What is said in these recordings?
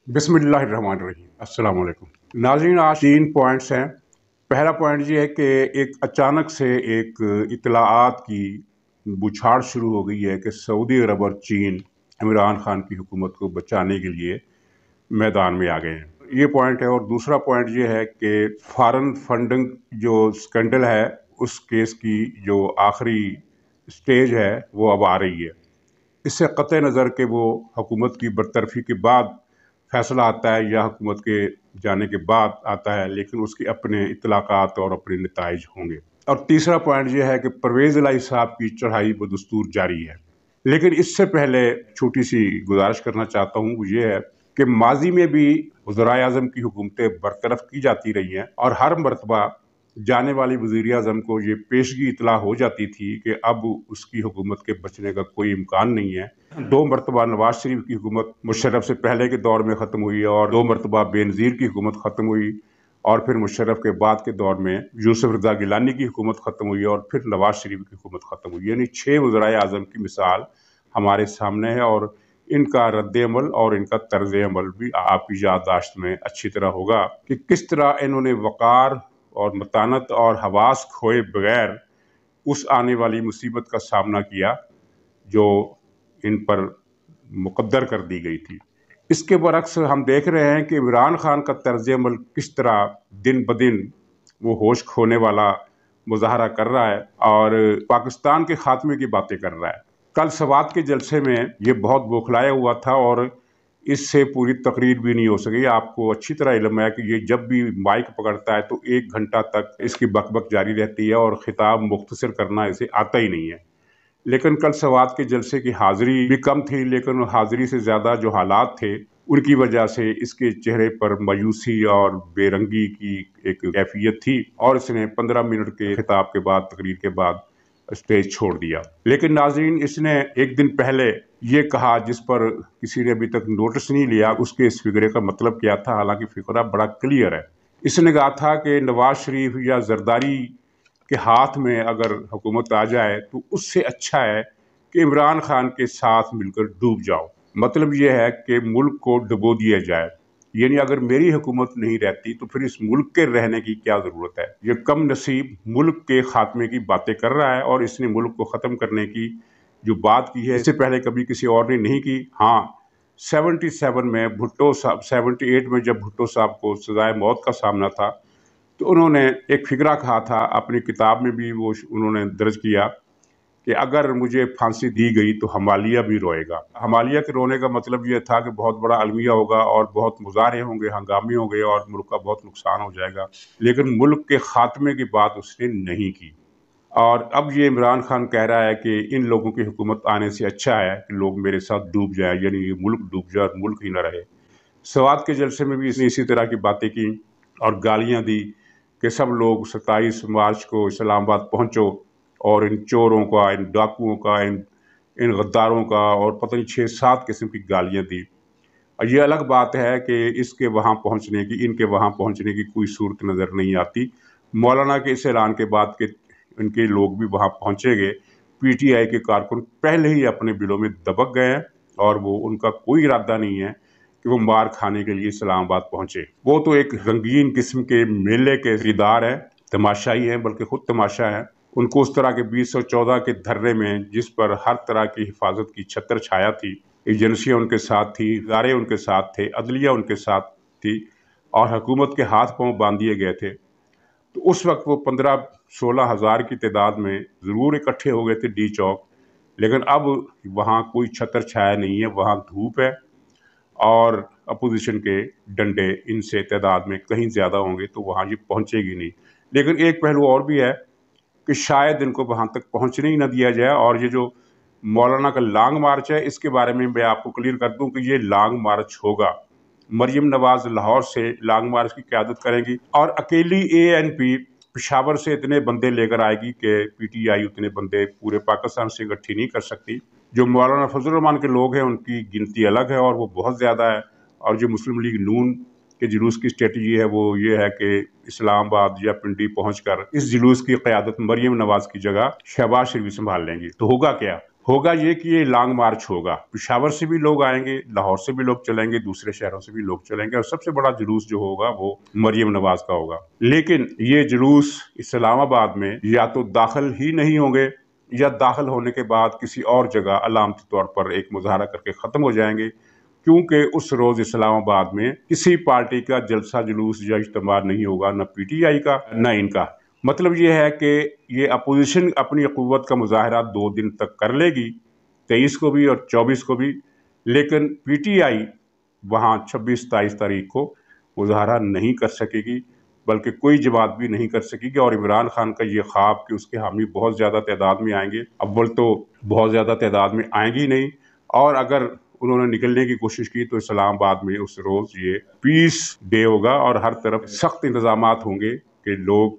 बिस्मिल्लाहिर्रहमानिर्रहीम। अस्सलाम वालेकुम नाज़रीन, आज 3 पॉइंट्स हैं। पहला पॉइंट ये है कि एक अचानक से एक इत्तलाआत की बौछार शुरू हो गई है कि सऊदी अरब और चीन इमरान खान की हुकूमत को बचाने के लिए मैदान में आ गए हैं। ये पॉइंट है। और दूसरा पॉइंट ये है कि फॉरेन फंडिंग जो स्कैंडल है उस केस की जो आखिरी स्टेज है वो अब आ रही है। इससे क़त्ए नज़र के वो हुकूमत की बरतरफी के बाद फैसला आता है या हुकूमत के जाने के बाद आता है, लेकिन उसके अपने इत्तलाक़ात और अपने नताइज होंगे। और तीसरा पॉइंट यह है कि परवेज़ इलाही साहब की चढ़ाई बदस्तूर जारी है। लेकिन इससे पहले छोटी सी गुजारिश करना चाहता हूँ, वो ये है कि माजी में भी वज़राए आज़म की हुकूमतें बरतरफ की जाती रही हैं और हर मरतबा जाने वाली वज़ीर आज़म को ये पेशगी इतला हो जाती थी कि अब उसकी हुकूमत के बचने का कोई इम्कान नहीं है। 2 मरतबा नवाज शरीफ की हुकूमत मुशर्रफ से पहले के दौर में ख़त्म हुई और 2 मरतबा बेनज़ीर की हुकूमत ख़त्म हुई और फिर मुशर्रफ के बाद के दौर में यूसुफ रज़ा गिलानी की हुकूमत ख़त्म हुई और फिर नवाज शरीफ की हुकूमत ख़त्म हुई। यानी 6 वज़राए आज़म की मिसाल हमारे सामने है और इनका रद्द-ए-अमल और इनका तर्ज़-ए-अमल भी आपकी याददाश्त में अच्छी तरह होगा कि किस तरह इन्होंने वक़ार और मतानत और हवास खोए बगैर उस आने वाली मुसीबत का सामना किया जो इन पर मुक़द्दर कर दी गई थी। इसके बरक्स हम देख रहे हैं कि इमरान खान का तर्ज़-ए-अमल किस तरह दिन ब दिन वो होश खोने वाला मुज़ाहरा कर रहा है और पाकिस्तान के ख़ात्मे की बातें कर रहा है। कल सवात के जलसे में ये बहुत बौखलाया हुआ था और इससे पूरी तकरीर भी नहीं हो सकी। आपको अच्छी तरह इल्म है कि ये जब भी माइक पकड़ता है तो 1 घंटा तक इसकी बकबक जारी रहती है और खिताब मुख्तसर करना इसे आता ही नहीं है। लेकिन कल सवात के जलसे की हाज़िरी भी कम थी, लेकिन हाज़िरी से ज़्यादा जो हालात थे उनकी वजह से इसके चेहरे पर मायूसी और बेरंगी की एक कैफियत थी और इसने 15 मिनट के खिताब के बाद, तकरीर के बाद स्टेज छोड़ दिया। लेकिन नाज़रीन, इसने एक दिन पहले ये कहा जिस पर किसी ने अभी तक नोटिस नहीं लिया उसके इस फिक्रे का मतलब क्या था। हालांकि फिक्रा बड़ा क्लियर है। इसने कहा था कि नवाज शरीफ या जरदारी के हाथ में अगर हुकूमत आ जाए तो उससे अच्छा है कि इमरान खान के साथ मिलकर डूब जाओ। मतलब यह है कि मुल्क को डुबो दिया जाए। यानी अगर मेरी हुकूमत नहीं रहती तो फिर इस मुल्क के रहने की क्या ज़रूरत है। ये कम नसीब मुल्क के खात्मे की बातें कर रहा है और इसने मुल्क को ख़त्म करने की जो बात की है इससे पहले कभी किसी और ने नहीं की। हाँ, 77 में भुट्टो साहब, 78 में जब भुट्टो साहब को सजाए मौत का सामना था तो उन्होंने एक फिक्रा कहा था, अपनी किताब में भी वो उन्होंने दर्ज किया कि अगर मुझे फांसी दी गई तो हमालिया भी रोएगा। हमालिया के रोने का मतलब ये था कि बहुत बड़ा अलमिया होगा और बहुत मुजाहरे होंगे, हंगामे होंगे और मुल्क का बहुत नुकसान हो जाएगा। लेकिन मुल्क के खात्मे की बात उसने नहीं की। और अब ये इमरान खान कह रहा है कि इन लोगों की हुकूमत आने से अच्छा है कि लोग मेरे साथ डूब जाए, यानी ये मुल्क डूब जाए और मुल्क ही न रहे। सवात के जलसे में भी इसने इसी तरह की बातें की और गालियां दी कि सब लोग 27 मार्च को इस्लामाबाद पहुंचो और इन चोरों का, इन डाकुओं का, इन गद्दारों का और पता नहीं 6-7 किस्म की गालियां दी। और ये अलग बात है कि इसके वहाँ पहुँचने की, इनके वहाँ पहुँचने की कोई सूरत नज़र नहीं आती। मौलाना के इस ऐलान के बाद कि इनके लोग भी वहाँ पहुँचेंगे, PTI के कारकुन पहले ही अपने बिलों में दबक गए हैं और वो उनका कोई इरादा नहीं है कि वो मार खाने के लिए इस्लामाबाद पहुँचे। वो तो एक रंगीन किस्म के मेले के खरीदार हैं, तमाशाई हैं, बल्कि खुद तमाशा है। उनको उस तरह के 214 के धर्रे में जिस पर हर तरह की हिफाजत की छत्र छाया थी, एजेंसियाँ उनके साथ थी, इदारे उनके साथ थे, अदलिया उनके साथ थी और हुकूमत के हाथ पांव बांध दिए गए थे। तो उस वक्त वो 15-16 हज़ार की तादाद में ज़रूर इकट्ठे हो गए थे डी चौक। लेकिन अब वहाँ कोई छत्र छाया नहीं है, वहाँ धूप है और अपोजिशन के डंडे इनसे तादाद में कहीं ज़्यादा होंगे तो वहाँ ये पहुँचेगी नहीं। लेकिन एक पहलू और भी है कि शायद इनको वहाँ तक पहुँचने ही न दिया जाए। और ये जो मौलाना का लॉन्ग मार्च है इसके बारे में मैं आपको क्लियर कर दूं कि ये लॉन्ग मार्च होगा। मरियम नवाज लाहौर से लॉन्ग मार्च की क़यादत करेंगी और अकेली ANP पेशावर से इतने बंदे लेकर आएगी कि PTI उतने बंदे पूरे पाकिस्तान से इकट्ठी नहीं कर सकती। जो मौलाना फजल रहमान के लोग हैं उनकी गिनती अलग है और वो बहुत ज़्यादा है। और जो मुस्लिम लीग नून के जुलूस की स्ट्रेटजी है वो ये है कि इस्लामाबाद या पिंडी पहुंचकर इस जुलूस की क़यादत मरियम नवाज की जगह शहबाज शरीफ संभाल लेंगी। तो होगा क्या होगा ये कि ये लॉन्ग मार्च होगा, पेशावर से भी लोग आएंगे, लाहौर से भी लोग चलेंगे, दूसरे शहरों से भी लोग चलेंगे, और सबसे बड़ा जुलूस जो होगा वो मरियम नवाज का होगा। लेकिन ये जुलूस इस्लामाबाद में या तो दाखिल ही नहीं होंगे, या दाखिल होने के बाद किसी और जगह अलामती तौर पर एक मुजाहरा करके ख़त्म हो जाएंगे, क्योंकि उस रोज़ इस्लामाबाद में किसी पार्टी का जलसा जुलूस या इज्तिमा नहीं होगा, न PTI का न इनका। मतलब ये है कि ये अपोजिशन अपनी क़ुव्वत का मुजाहरा 2 दिन तक कर लेगी, 23 को भी और 24 को भी, लेकिन PTI वहाँ 26-27 तारीख को मुजाहरा नहीं कर सकेगी, बल्कि कोई जमात भी नहीं कर सकेगी। और इमरान खान का ये ख्वाब कि उसके हामी बहुत ज़्यादा तादाद में आएंगे, अव्वल तो बहुत ज़्यादा तादाद में आएंगी नहीं, और अगर उन्होंने निकलने की कोशिश की तो इस्लामाबाद में उस रोज़ ये पीस डे होगा, और हर तरफ सख्त इंतजामात होंगे कि लोग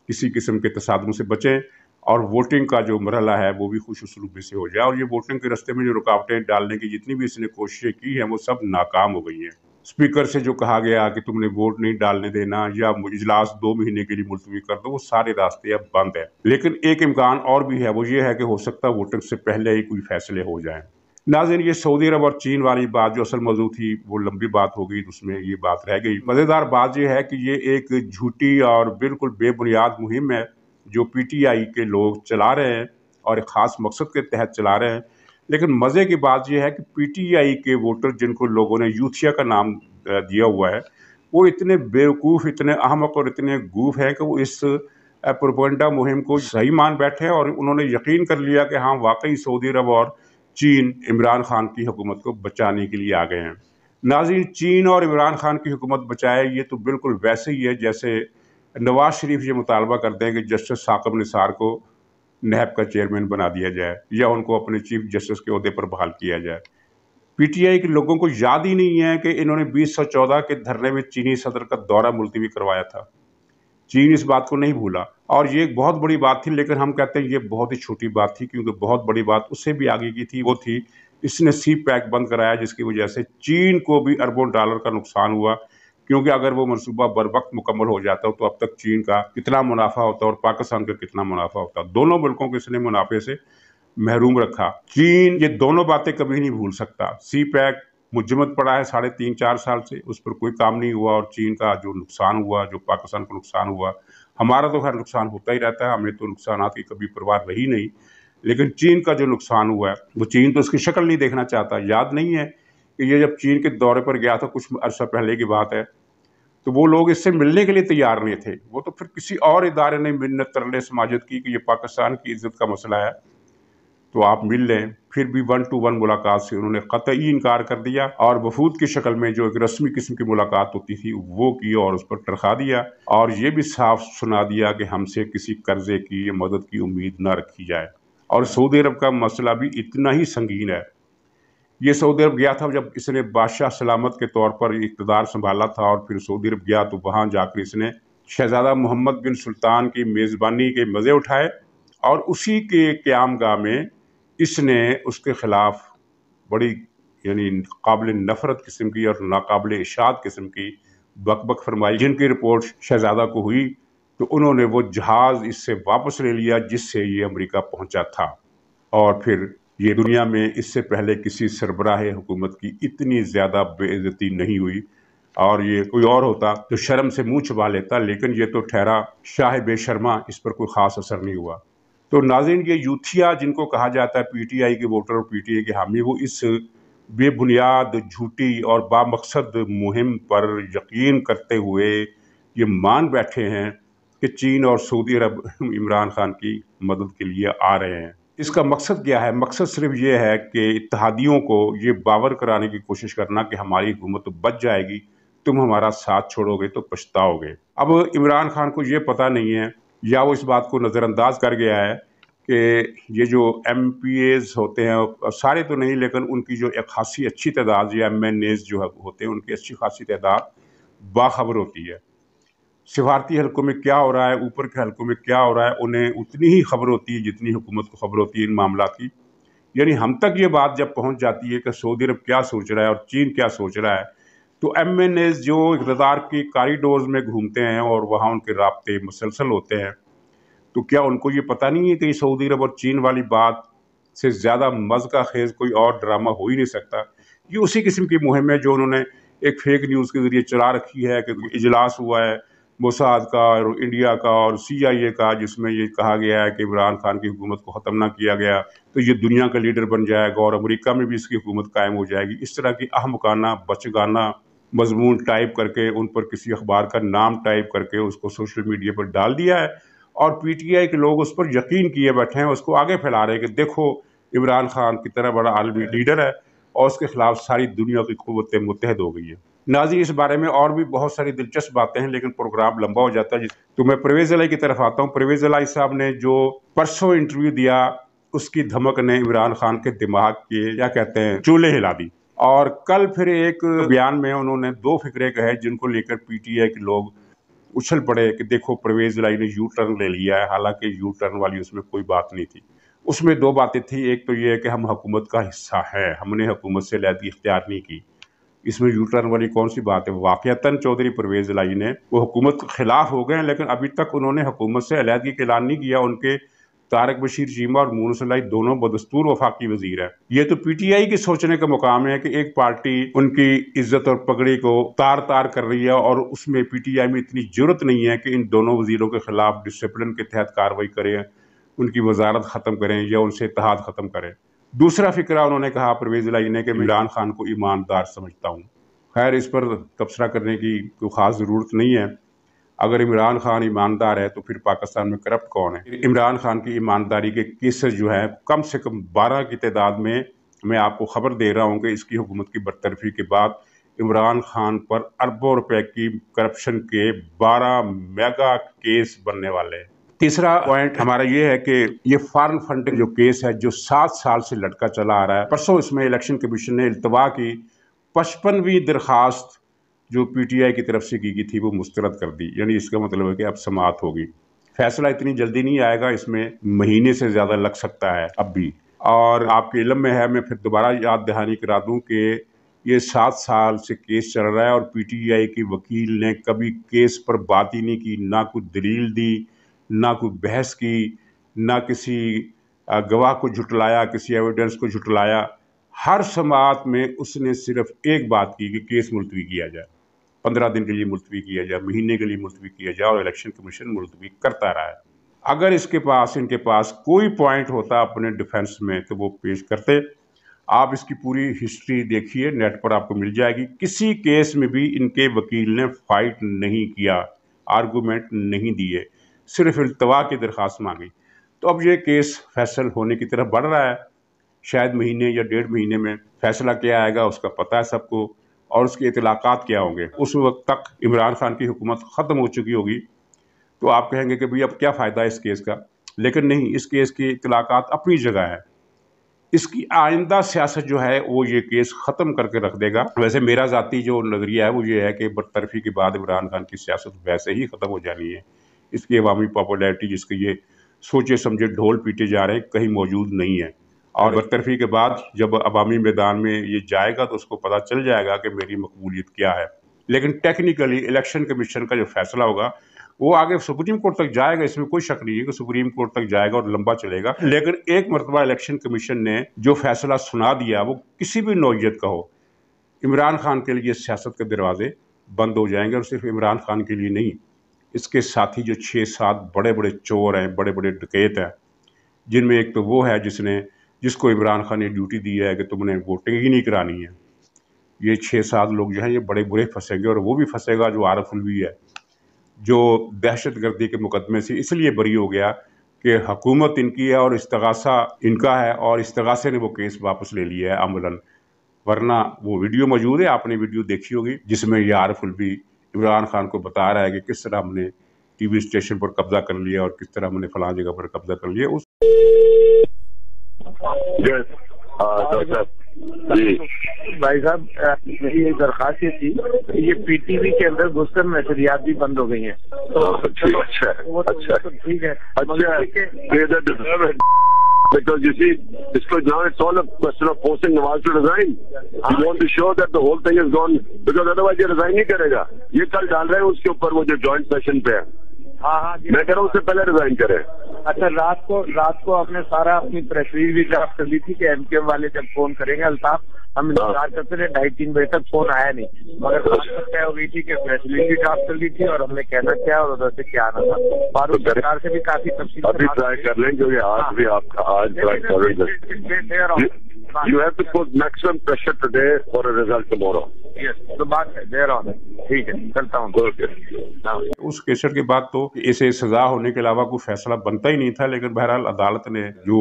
किसी किस्म के तसादुम से बचें, और वोटिंग का जो मरहला है वो भी खुश उसलूबी से हो जाए। और ये वोटिंग के रास्ते में जो रुकावटें डालने की जितनी भी इसने कोशिशें की हैं वो सब नाकाम हो गई हैं। स्पीकर से जो कहा गया कि तुमने वोट नहीं डालने देना या इजलास 2 महीने के लिए मुलतवी कर दो, वो सारे रास्ते अब बंद है। लेकिन एक इम्कान और भी है, वो ये है कि हो सकता है वोटिंग से पहले ही कोई फैसले हो जाएं। नाज़रीन, ये सऊदी अरब और चीन वाली बात जो असल मौजू थी वो लंबी बात हो गई, तो उसमें ये बात रह गई। मज़ेदार बात ये है कि ये एक झूठी और बिल्कुल बेबुनियाद मुहिम है जो PTI के लोग चला रहे हैं, और एक ख़ास मकसद के तहत चला रहे हैं। लेकिन मज़े की बात यह है कि PTI के वोटर, जिनको लोगों ने यूथिया का नाम दिया हुआ है, वो इतने बेवकूफ़, इतने अहमक और इतने गूफ हैं कि वो इस प्रोपेगेंडा मुहिम को सही मान बैठे हैं, और उन्होंने यकीन कर लिया कि हाँ वाकई सऊदी अरब और चीन इमरान खान की हुकूमत को बचाने के लिए आ गए हैं। नाज़रीन, चीन और इमरान खान की हुकूमत बचाए, ये तो बिल्कुल वैसे ही है जैसे नवाज शरीफ ये मुतालबा करते हैं कि जस्टिस साकिब निसार को नैब का चेयरमैन बना दिया जाए, या उनको अपने चीफ जस्टिस के ओहदे पर बहाल किया जाए। PTI के लोगों को याद ही नहीं है कि इन्होंने 2014 के धरने में चीनी सदर का दौरा मुलतवी करवाया था। चीन इस बात को नहीं भूला, और ये एक बहुत बड़ी बात थी, लेकिन हम कहते हैं ये बहुत ही छोटी बात थी, क्योंकि बहुत बड़ी बात उससे भी आगे की थी। वो थी इसने CPEC बंद कराया, जिसकी वजह से चीन को भी अरबों डॉलर का नुकसान हुआ, क्योंकि अगर वो मनसूबा बर वक्त मुकम्मल हो जाता तो अब तक चीन का कितना मुनाफा होता और पाकिस्तान का कितना मुनाफा होता। दोनों मुल्कों को इसने मुनाफे से महरूम रखा। चीन ये दोनों बातें कभी नहीं भूल सकता। CPEC मुजम्मद पड़ा है 3.5-4 साल से, उस पर कोई काम नहीं हुआ, और चीन का जो नुकसान हुआ, जो पाकिस्तान को नुकसान हुआ, हमारा तो खैर नुकसान होता ही रहता है, हमें तो नुकसानात की कभी परवाह रही नहीं, लेकिन चीन का जो नुकसान हुआ है वो चीन तो उसकी शक्ल नहीं देखना चाहता। याद नहीं है कि ये जब चीन के दौरे पर गया था, कुछ अरसा पहले की बात है, तो वो लोग इससे मिलने के लिए तैयार नहीं थे। वो तो फिर किसी और इदारे ने मिन्नत तरले समाजत की कि ये पाकिस्तान की इज्जत का मसला है तो आप मिल लें। फिर भी 1 to 1 मुलाकात से उन्होंने कतई इनकार कर दिया, और वफूद की शक्ल में जो एक रस्मी किस्म की मुलाकात होती थी वो की, और उस पर टरखा दिया, और ये भी साफ सुना दिया कि हमसे किसी कर्जे की या मदद की उम्मीद न रखी जाए। और सऊदी अरब का मसला भी इतना ही संगीन है। ये सऊदी अरब गया था जब इसने बादशाह सलामत के तौर पर इक़्तिदार संभाला था, और फिर सऊदी अरब गया तो वहाँ जाकर इसने शहजादा मोहम्मद बिन सुल्तान की मेज़बानी के मज़े उठाए, और उसी के क़यामगाह में इसने उसके ख़िलाफ़ बड़ी यानी काबिल नफ़रत किस्म की और नाकाबिल इशाअत किस्म की बकबक फरमाई, जिनकी रिपोर्ट शहजादा को हुई तो उन्होंने वो जहाज़ इससे वापस ले लिया जिससे ये अमेरिका पहुंचा था। और फिर ये दुनिया में इससे पहले किसी सरबराह हुकूमत की इतनी ज़्यादा बेइज्जती नहीं हुई, और ये कोई और होता तो शर्म से मुंह छुपा लेता, लेकिन ये तो ठहरा शाह बेशर्मा, इस पर कोई ख़ास असर नहीं हुआ। तो नाज़रीन, ये यूथिया जिनको कहा जाता है PTI के वोटर और PTI के हामी, वो इस बेबुनियाद, झूठी और बामकसद मुहिम पर यकीन करते हुए ये मान बैठे हैं कि चीन और सऊदी अरब इमरान खान की मदद के लिए आ रहे हैं। इसका मकसद क्या है? मकसद सिर्फ ये है कि इत्तेहादियों को ये बावर कराने की कोशिश करना कि हमारी हुकूमत तो बच जाएगी, तुम हमारा साथ छोड़ोगे तो पछताओगे। अब इमरान खान को ये पता नहीं है, या वो इस बात को नज़रअंदाज कर गया है कि ये जो MPAs होते हैं, सारे तो नहीं लेकिन उनकी जो एक खासी अच्छी तादाद, या MNAs जो होते हैं उनकी अच्छी खासी तादाद बाखबर होती है। सिफारती हलकों में क्या हो रहा है, ऊपर के हलकों में क्या हो रहा है, उन्हें उतनी ही खबर होती है जितनी हुकूमत को खबर होती है इन मामला की। यानी हम तक ये बात जब पहुंच जाती है कि सऊदी अरब क्या सोच रहा है और चीन क्या सोच रहा है, तो MNAs जो इक़्तिदार की कॉरिडोर्स में घूमते हैं और वहाँ उनके राब्ते मुसलसल होते हैं, तो क्या उनको ये पता नहीं है कि सऊदी अरब और चीन वाली बात سے زیادہ مذاق خیز کوئی اور ڈرامہ ہو ہی نہیں سکتا۔ یہ اسی قسم کی مہم ہے جو انہوں نے ایک فیک نیوز کے ذریعے چلا رکھی ہے کہ اجلاس ہوا ہے موساد کا اور انڈیا کا اور CIA کا، جس میں یہ کہا گیا ہے کہ عمران خان کی حکومت کو ختم نہ کیا گیا تو یہ دنیا کا لیڈر بن جائے گا اور امریکہ میں بھی اس کی حکومت قائم ہو جائے گی۔ اس طرح کی احمقانہ بچگانہ مضمون ٹائپ کر کے ان پر کسی اخبار کا نام ٹائپ کر کے اس کو سوشل میڈیا پر ڈال دیا ہے، اور PTI کے لوگ اس پر یقین کیے بیٹھے ہیں، اس کو آگے پھیلا رہے ہیں کہ دیکھو عمران خان کی طرح بڑا عالمی لیڈر ہے اور اس کے خلاف ساری دنیا کی قوتیں متحد ہو گئی ہیں۔ ناظرین، اس بارے میں اور بھی بہت ساری دلچسپ باتیں ہیں لیکن پروگرام لمبا ہو جاتا ہے، تو میں پرویز الہی کی طرف آتا ہوں۔ پرویز الہی صاحب نے جو پرسوں انٹرویو دیا، اس کی دھمک نے عمران خان کے دماغ کے کیا کہتے ہیں چولہے ہلا دی، اور کل پھر ایک بیان میں انہوں نے 2 فقرے کہے جن کو لے کر PTI کے لوگ اچھل پڑے کہ دیکھو پرویز الہی نے یو ٹرن لے لیا ہے، حالانکہ یو ٹرن والی اس میں کوئی بات نہیں تھی۔ اس میں 2 باتیں تھیں، ایک تو یہ ہے کہ ہم حکومت کا حصہ ہے، ہم نے حکومت سے علیحدگی اختیار نہیں کی، اس میں یو ٹرن والی کون سی بات ہے؟ واقعتاً چودھری پرویز الہی نے وہ حکومت کے خلاف ہو گئے ہیں لیکن ابھی تک انہوں نے حکومت سے علیحدگی کا اعلان نہیں کیا۔ ان کے طارق بشیر چیمہ اور مونس الہی دونوں بدستور وفاقی وزیر ہیں۔ یہ تو PTI کی سوچنے کا مقام ہے کہ ایک پارٹی ان کی عزت اور پگڑی کو تار تار کر رہی ہے، اور اس میں PTI میں اتنی جرت نہیں ہے کہ ان دونوں وزیروں کے خلاف ڈسپلن کے تحت کارروائی کریں، ان کی وزارت ختم کریں یا ان سے اتحاد ختم کریں۔ دوسرا فقرہ انہوں نے کہا پرویز الہی نے کہ عمران خان کو ایماندار سمجھتا ہوں۔ خیر، اس پر تبصرہ کرنے کی کوئی خاص ضرورت نہیں ہے۔ اگر عمران خان ایماندار ہے تو پھر پاکستان میں کرپٹ کون ہے؟ عمران خان کی ایمانداری کے کیسز جو ہیں کم سے کم 12 کی تعداد میں آپ کو خبر دے رہا ہوں کہ اس کی حکومت کی برطرفی کے بعد عمران خان پر اربوں روپے کی کرپشن کے 12 میگا کیس بننے والے ہیں۔ تیسرا پوائنٹ ہمارا یہ ہے کہ یہ فارن فنڈنگ جو کیس ہے جو 7 سال سے لٹکا چلا آ رہا ہے، پرسوں اس میں الیکشن کمیشن نے التوا کی 55ویں درخواست جو PTI کی طرف سے کی گئی تھی وہ مسترد کر دی، یعنی اس کا مطلب ہے کہ اب سماعت ہوگی۔ فیصلہ اتنی جلدی نہیں آئے گا، اس میں مہینے سے زیادہ لگ سکتا ہے اب بھی۔ اور آپ کے علم میں ہے، میں پھر دوبارہ یاد دہانی کرا دوں کہ یہ 7 سال سے کیس چل رہا ہے اور PTI کی وکیل نے کبھی کیس پر بات ہی نہیں کی، نہ کوئی دلیل دی، نہ کوئی بحث کی، نہ کسی گواہ کو جھٹلایا، کسی ایویڈنس کو جھٹلایا۔ ہر سماعت میں اس نے صرف ایک بات کی کہ کیس ملتوی کیا جائے، 15 دن کے لیے ملتوی کیا جائے، مہینے کے لیے ملتوی کیا جائے، اور الیکشن کمیشن ملتوی کرتا رہا ہے۔ اگر ان کے پاس کوئی پوائنٹ ہوتا اپنے ڈیفنس میں تو وہ پیش کرتے۔ آپ اس کی پوری ہسٹری دیکھیے، نیٹ پر آپ کو مل جائے گی۔ کسی کیس میں بھی ان کے وکیل نے فائٹ نہیں کیا، آرگومنٹ نہیں دیے، صرف التوا کی درخواست مانگی۔ تو اب یہ کیس فیصل ہونے کی طرف بڑھ رہا ہے، شاید مہینے یا 1.5 مہینے میں فیصلہ کیا آئے گا اس کا پتہ ہے سب کو، اور اس کے اطلاقات کیا ہوں گے۔ اس وقت تک عمران خان کی حکومت ختم ہو چکی ہوگی، تو آپ کہیں گے کہ بھئی اب کیا فائدہ ہے اس کیس کا؟ لیکن نہیں، اس کیس کی اطلاقات اپنی جگہ ہے۔ اس کی آئندہ سیاست جو ہے وہ یہ کیس ختم کر کے رکھ دے گا۔ ویسے میرا ذاتی جو نظریہ ہے وہ یہ ہے کہ برطرفی کے بعد عمران خان کی سیاست ویسے ہی ختم ہو جانی ہے۔ اس کی عوامی پاپولیرٹی، جس کے یہ سوچے سمجھے ڈھول پیٹے جا رہے ہیں، کہیں موجود نہیں ہے، اور برطرفی کے بعد جب عوامی میدان میں یہ جائے گا تو اس کو پتہ چل جائے گا کہ میری مقبولیت کیا ہے۔ لیکن ٹیکنیکلی الیکشن کمیشن کا جو فیصلہ ہوگا وہ آگے سپریم کورٹ تک جائے گا، اس میں کوئی شک نہیں ہے کہ سپریم کورٹ تک جائے گا اور لمبا چلے گا۔ لیکن ایک مرتبہ الیکشن کمیشن نے جو فیصلہ سنا دیا وہ کسی بھی نوعیت کا ہو، عمران خان کے لیے سیاست کے دروازے بند ہو جائیں گے، اور صرف عمران خان کے لیے نہیں، اس کے ساتھی جو 6-7 بڑے بڑے چور ہیں، بڑے بڑے ڈکیت ہیں، جن میں ایک تو وہ ہے جس کو عمران خان نے ڈیوٹی دی ہے کہ تم نے ووٹنگ ہی نہیں کرانی ہے۔ یہ 6-7 لوگ جو ہیں یہ بڑے برے پھنسیں گے، اور وہ بھی پھنسے گا جو عارف الوی ہے، جو دہشت گردی کے مقدمے سے اس لیے بری ہو گیا کہ حکومت ان کی ہے اور استغاثہ ان کا ہے، اور استغاثے نے وہ کیس واپس لے لیا ہے عملاً۔ ورنہ وہ ویڈیو موجود ہے، آپ نے ویڈیو دیکھی ہوگی، جس میں یہ عارف الوی عمران خان کو بتا رہا ہے کہ کس طرح ہم نے ٹی وی اسٹیشن پر قبضہ کر لیا اور کس طرح ہم نے فلاں جگہ پر قبضہ کر لیا۔ جی بھائی صاحب، میری ایک درخواست یہ تھی، یہ PTV کے اندر گھس کر نشریات بھی بند ہو گئی ہیں، تو ٹھیک ہے، because you see, now it's all a question of forcing Nawaz to resign. You want to show that the whole thing is gone, because otherwise یہ resign نہیں کرے گا۔ یہ کل ڈال رہے ہیں اس کے اوپر وہ جو joint session پہ ہے، میں کہہ رہا ہوں اس سے پہلے resign کرے۔ اچھا رات کو ہم نے سارا اپنی پریس ریلیز بھی ڈرافٹ کر لی تھی کہ ایم کیو ایم والے جب فون کریں گے الطاف ہم انتظار کرتے رہے 2:30-3 بجے تک فون آیا نہیں، مگر بات طے ہو گئی تھی کہ پریس ریلیز بھی ڈرافٹ کر لی تھی اور ہم نے کہنا کیا اور ادھر سے کیا آنا تھا. فاروق سرکار سے بھی کافی تفصیل ابھی ٹرائی کر لیں کیونکہ آج بھی آپ کا آج ٹرائی کر لیں. You have to put maximum pressure today for a result tomorrow. Yes, تو بات ہے دیر آن. ٹھیک ہے چلتا ہوں. اس کیسٹ کے بعد تو اسے سزا ہونے کے علاوہ کوئی فیصلہ بنتا ہی نہیں تھا، لیکن بہرحال عدالت نے جو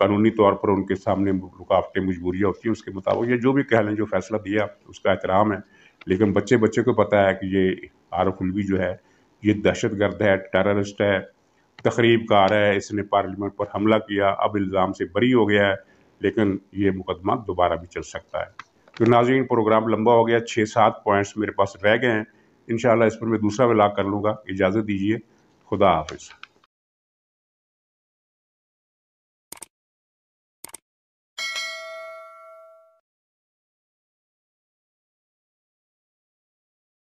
قانونی طور پر ان کے سامنے رکاوٹیں مجبوریاں ہوتی ہیں اس کے مطابق یہ جو بھی کہہ لیں جو فیصلہ دیا اس کا احترام ہے. لیکن بچے کو پتہ ہے کہ یہ عارف الوی جو ہے یہ دہشت گرد ہے، ٹیررسٹ ہے، تخریب کار ہے، اس نے پارلیمنٹ پر حملہ کیا، اب الزام سے بری ہو گیا ہے، لیکن یہ مقدمہ دوبارہ بھی چل سکتا ہے. تو ناظرین پروگرام لمبا ہو گیا، 6-7 پوائنٹس میرے پاس رہ گئے ہیں، انشاءاللہ اس پر میں دوسرا ولاگ کر لوں گا. اجازت دیجیے، خدا حافظ.